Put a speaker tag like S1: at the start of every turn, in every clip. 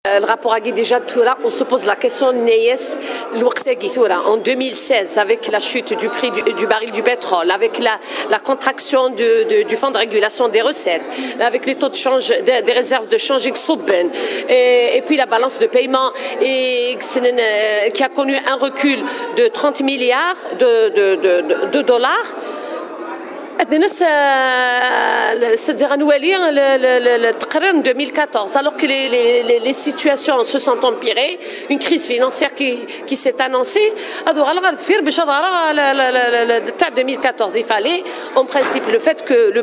S1: Le rapport Agui déjà tout là, on se pose la question en 2016 avec la chute du prix du baril du pétrole, avec la contraction du fonds de régulation des recettes, avec les taux de change des réserves de change et puis la balance de paiement qui a connu un recul de 30 milliards de dollars. C'est-à-dire en 2014, alors que les situations se sont empirées, une crise financière qui s'est annoncée, alors 2014, il fallait, en principe, le fait que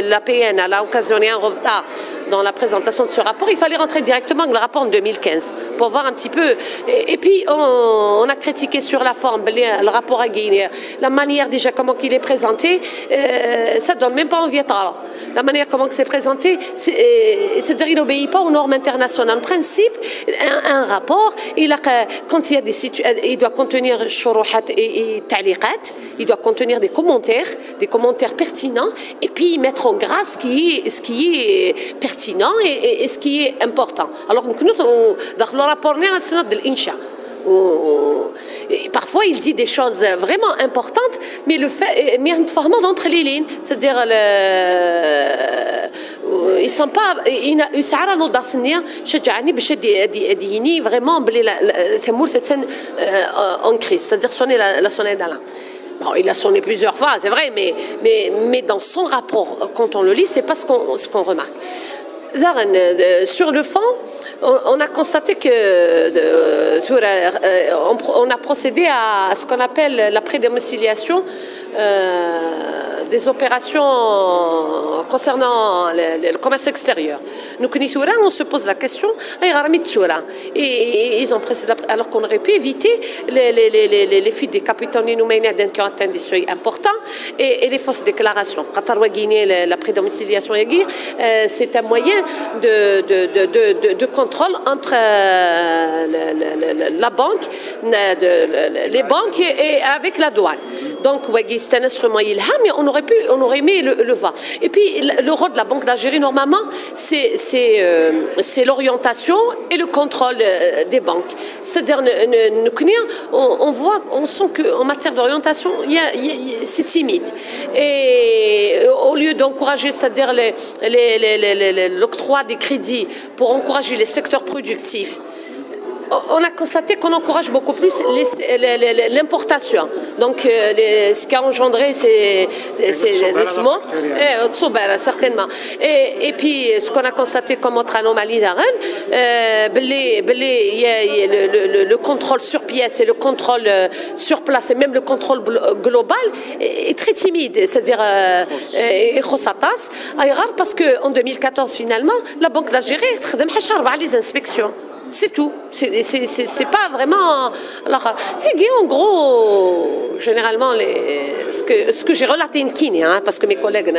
S1: l'APN a occasionné un retard dans la présentation de ce rapport, il fallait rentrer directement avec le rapport en 2015 pour voir un petit peu. Et puis, on a critiqué sur la forme, le rapport à Guinée, la manière déjà comment il est présenté. Ça ne donne même pas envie. Alors, la manière comment c'est présenté, c'est-à-dire qu'il n'obéit pas aux normes internationales. En principe, un rapport, quand il y a il doit contenir shuruhat et taliqat, il doit contenir des commentaires pertinents, et puis mettre en grâce ce qui est pertinent et ce qui est important. Alors, nous, dans le rapport, c'est de l'incha. Parfois, il dit des choses vraiment importantes, mais le fait, d'entre les lignes, c'est-à-dire, ils sont pas, vraiment en crise, c'est-à-dire sonner la sonnette d'alarme. Bon, il a sonné plusieurs fois, c'est vrai, mais dans son rapport, quand on le lit, c'est pas ce qu'on remarque. Sur le fond, on a constaté que on a procédé à ce qu'on appelle la prédomiciliation des opérations concernant le commerce extérieur. Nous, on se pose la question, et ils ont précédé, alors qu'on aurait pu éviter les fuites des capitaux qui ont atteint des seuils importants et les fausses déclarations. La prédomiciliation, c'est un moyen de contrôle entre la banque, les banques et avec la douane. Donc, c'est un instrument ilham, mais on aurait aimé le voir. Et puis, le rôle de la Banque d'Algérie, normalement, c'est l'orientation et le contrôle des banques. C'est-à-dire, on sent qu'en matière d'orientation, c'est timide. Et au lieu d'encourager, c'est-à-dire l'octroi des crédits pour encourager les secteurs productifs, on a constaté qu'on encourage beaucoup plus l'importation. Donc, ce qui a engendré c'est certainement. Et puis, ce qu'on a constaté comme autre anomalie le contrôle sur pièce et le contrôle sur place et même le contrôle global est très timide. C'est-à-dire, parce qu'en 2014, finalement, la Banque d'Algérie a les inspections. C'est tout. C'est pas vraiment. Alors, en gros, généralement, ce que j'ai relaté, parce que mes collègues,